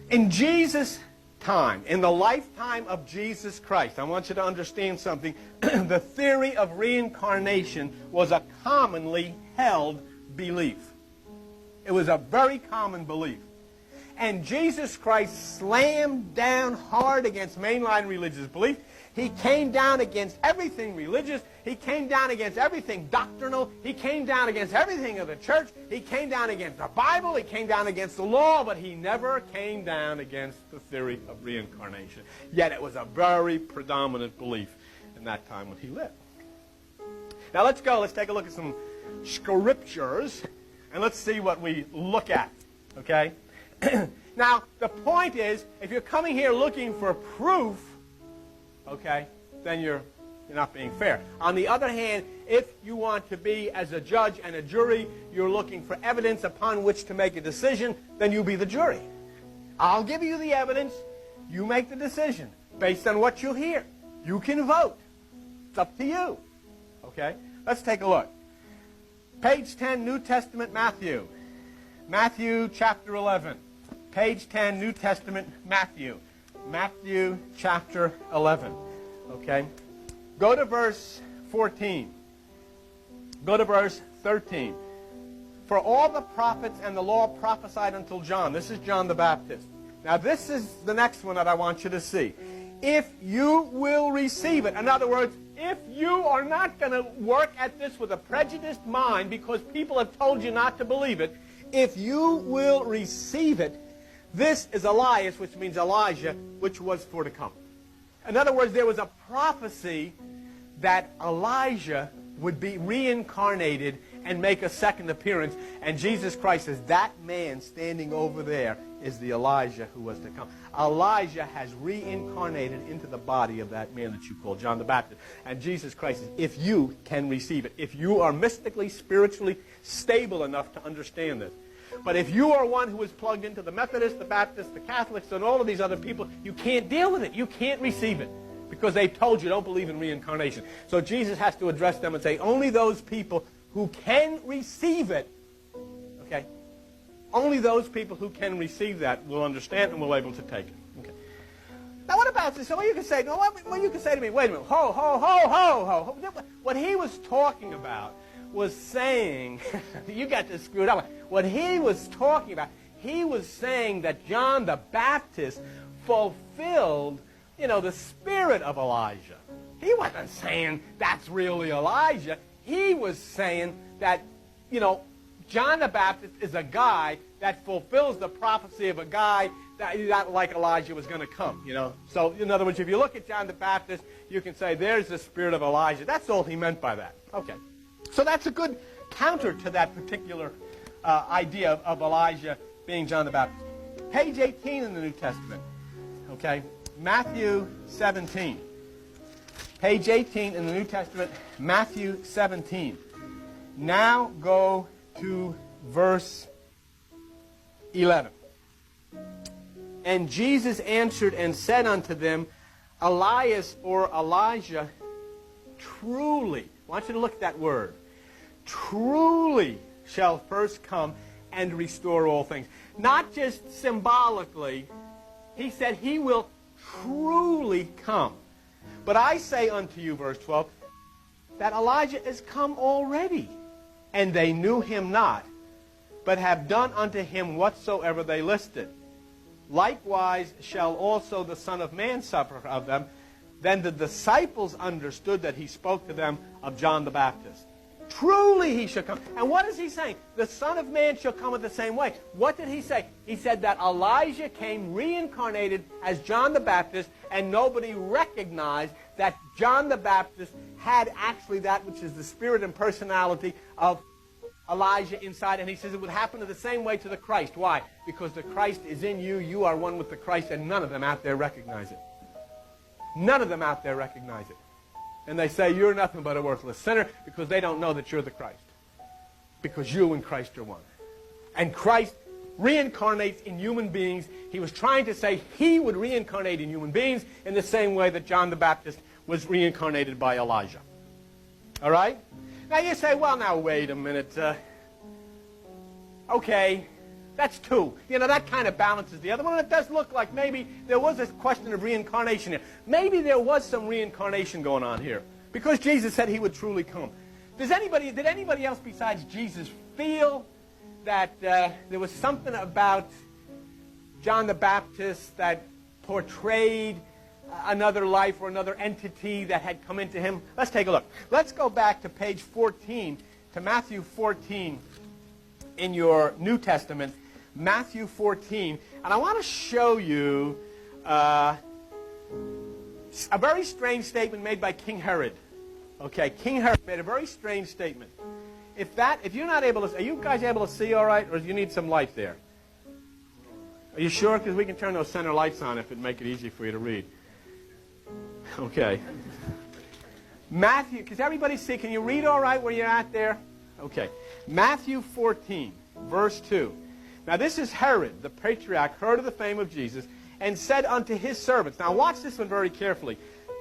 In Jesus' time, in the lifetime of Jesus Christ, I want you to understand something. The theory of reincarnation was a commonly held belief. It was a very common belief. And Jesus Christ slammed down hard against mainline religious belief. He came down against everything religious. He came down against everything doctrinal. He came down against everything of the church. He came down against the Bible. He came down against the law. But he never came down against the theory of reincarnation. Yet it was a very predominant belief in that time when he lived. Now let's go. Let's take a look at some scriptures. And let's see what we look at. Okay? Now, the point is, if you're coming here looking for proof, okay, then you're not being fair. On the other hand, if you want to be, as a judge and a jury, you're looking for evidence upon which to make a decision, then you be the jury. I'll give you the evidence. You make the decision based on what you hear. You can vote. It's up to you. Okay? Let's take a look. Page 10, New Testament, Matthew. Matthew chapter 11. Page 10, New Testament, Matthew. Matthew chapter 11. Okay? Go to verse 14. Go to verse 13. For all the prophets and the law prophesied until John. This is John the Baptist. Now this is the next one that I want you to see. If you will receive it. In other words, if you are not going to work at this with a prejudiced mind because people have told you not to believe it, if you will receive it, this is Elias, which means Elijah, which was for to come. In other words, there was a prophecy that Elijah would be reincarnated and make a second appearance. And Jesus Christ says, that man standing over there is the Elijah who was to come. Elijah has reincarnated into the body of that man that you call John the Baptist. And Jesus Christ says, if you can receive it, if you are mystically, spiritually stable enough to understand this. But if you are one who is plugged into the Methodists, the Baptists, the Catholics, and all of these other people, you can't deal with it. You can't receive it because they've told you don't believe in reincarnation. So Jesus has to address them and say, only those people who can receive it, okay, only those people who can receive that will understand and will be able to take it. Okay. Now what about this? So you can say, no, what you can say to me, wait a minute, ho, ho, ho, ho, ho. What he was talking about was saying, you got this screwed up. What he was talking about, he was saying that John the Baptist fulfilled, the spirit of Elijah. He wasn't saying that's really Elijah. He was saying that, John the Baptist is a guy that fulfills the prophecy of a guy that like Elijah was going to come, So, in other words, if you look at John the Baptist, you can say there's the spirit of Elijah. That's all he meant by that. Okay. So that's a good counter to that particular idea of Elijah being John the Baptist. Page 18 in the New Testament. Okay. Matthew 17. Page 18 in the New Testament, Matthew 17. Now go to verse 11. And Jesus answered and said unto them, Elias or Elijah truly, I want you to look at that word, truly shall first come and restore all things. Not just symbolically. He said he will truly come. But I say unto you, verse 12, that Elijah is come already, and they knew him not, but have done unto him whatsoever they listed. Likewise shall also the Son of Man suffer of them. Then the disciples understood that he spoke to them of John the Baptist. Truly he shall come. And what is he saying? The Son of Man shall come in the same way. What did he say? He said that Elijah came reincarnated as John the Baptist, and nobody recognized that John the Baptist had actually that which is the spirit and personality of Elijah inside. And he says it would happen in the same way to the Christ. Why? Because the Christ is in you. You are one with the Christ, and none of them out there recognize it. None of them out there recognize it. And they say, you're nothing but a worthless sinner, because they don't know that you're the Christ. Because you and Christ are one. And Christ reincarnates in human beings. He was trying to say he would reincarnate in human beings in the same way that John the Baptist was reincarnated by Elijah. All right? Now you say, well, now wait a minute. Okay, That's two. You know, that kind of balances the other one. It does look like maybe there was a question of reincarnation here. Maybe there was some reincarnation going on here, because Jesus said he would truly come. Did anybody else besides Jesus feel that there was something about John the Baptist that portrayed another life or another entity that had come into him? Let's take a look. Let's go back to page 14, to Matthew 14 in your New Testament. Matthew 14. And I want to show you a very strange statement made by King Herod. Okay, King Herod made a very strange statement. If you're not able to, are you guys able to see all right, or do you need some light there? Are you sure? Because we can turn those center lights on if it'd make it easy for you to read. Okay. Matthew, does everybody see? Can you read all right where you're at there? Okay. Matthew 14, verse 2. Now this is Herod, the patriarch, heard of the fame of Jesus, and said unto his servants. Now watch this one very carefully.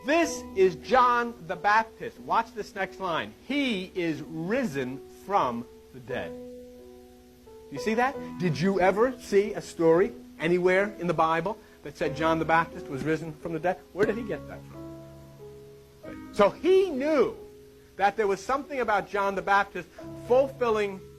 This is John the Baptist. Watch this next line. He is risen from the dead. You see that? Did you ever see a story anywhere in the Bible that said John the Baptist was risen from the dead? Where did he get that from? So he knew that there was something about John the Baptist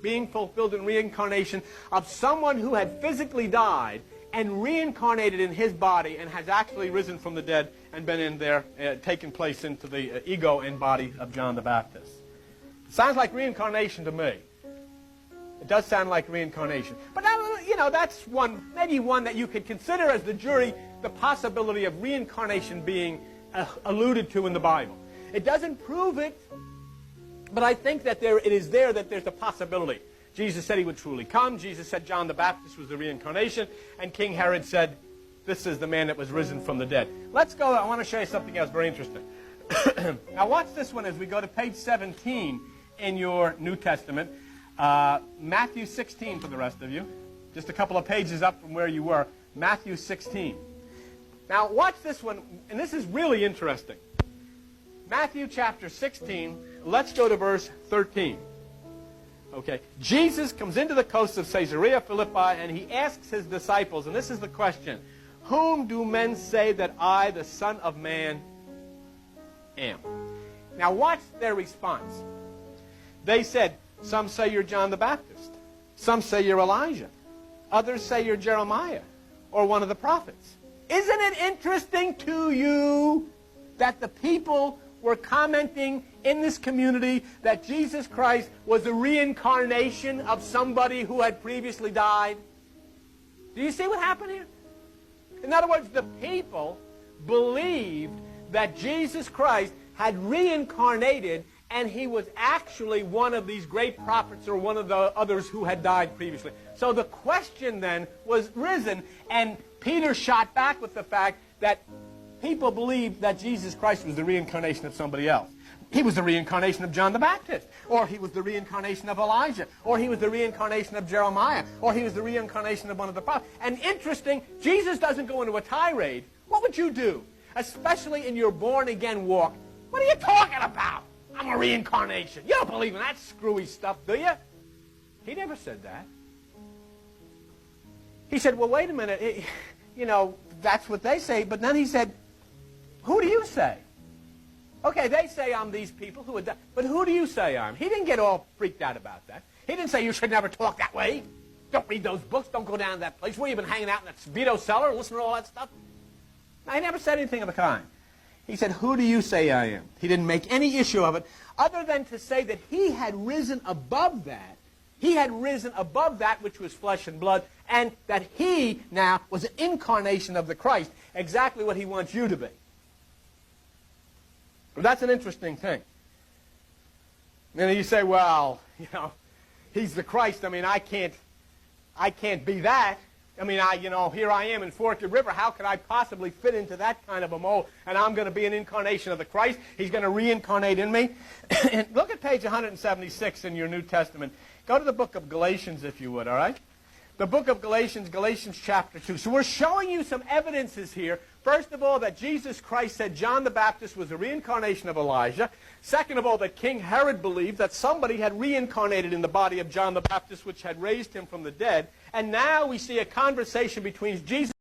being fulfilled in reincarnation of someone who had physically died and reincarnated in his body and has actually risen from the dead and been in there, taken place into the ego and body of John the Baptist. Sounds like reincarnation to me. It does sound like reincarnation. But that's maybe one that you could consider as the jury, the possibility of reincarnation being alluded to in the Bible. It doesn't prove it, but I think that it is there that there's a possibility. Jesus said he would truly come. Jesus said John the Baptist was the reincarnation. And King Herod said, this is the man that was risen from the dead. Let's go. I want to show you something else very interesting. Now watch this one as we go to page 17 in your New Testament. Matthew 16 for the rest of you. Just a couple of pages up from where you were. Matthew 16. Now watch this one, and this is really interesting. Matthew chapter 16, let's go to verse 13. Okay, Jesus comes into the coast of Caesarea Philippi, and he asks his disciples, and this is the question, whom do men say that I, the Son of Man, am? Now watch their response. They said, some say you're John the Baptist. Some say you're Elijah. Others say you're Jeremiah or one of the prophets. Isn't it interesting to you that the people were commenting in this community that Jesus Christ was a reincarnation of somebody who had previously died? Do you see what happened here? In other words, the people believed that Jesus Christ had reincarnated and he was actually one of these great prophets or one of the others who had died previously. So the question then was risen, and Peter shot back with the fact that people believed that Jesus Christ was the reincarnation of somebody else. He was the reincarnation of John the Baptist, or he was the reincarnation of Elijah, or he was the reincarnation of Jeremiah, or he was the reincarnation of one of the prophets. And interesting, Jesus doesn't go into a tirade. What would you do? Especially in your born-again walk. What are you talking about? I'm a reincarnation. You don't believe in that screwy stuff, do you? He never said that. He said, well, wait a minute. That's what they say. But then he said, who do you say? Okay, they say I'm these people who would die. But who do you say I'm? He didn't get all freaked out about that. He didn't say you should never talk that way. Don't read those books. Don't go down to that place. Where you been hanging out in that Vito cellar and listening to all that stuff? No, he never said anything of the kind. He said, who do you say I am? He didn't make any issue of it, other than to say that he had risen above that. He had risen above that which was flesh and blood, and that he now was an incarnation of the Christ, exactly what he wants you to be. Well, that's an interesting thing. And you say, well, he's the Christ. I mean, I can't be that. I mean, here I am in Forked River. How could I possibly fit into that kind of a mold? And I'm going to be an incarnation of the Christ. He's going to reincarnate in me. And look at page 176 in your New Testament. Go to the book of Galatians, if you would, all right? The book of Galatians, Galatians chapter 2. So we're showing you some evidences here. First of all, that Jesus Christ said John the Baptist was a reincarnation of Elijah. Second of all, that King Herod believed that somebody had reincarnated in the body of John the Baptist, which had raised him from the dead. And now we see a conversation between Jesus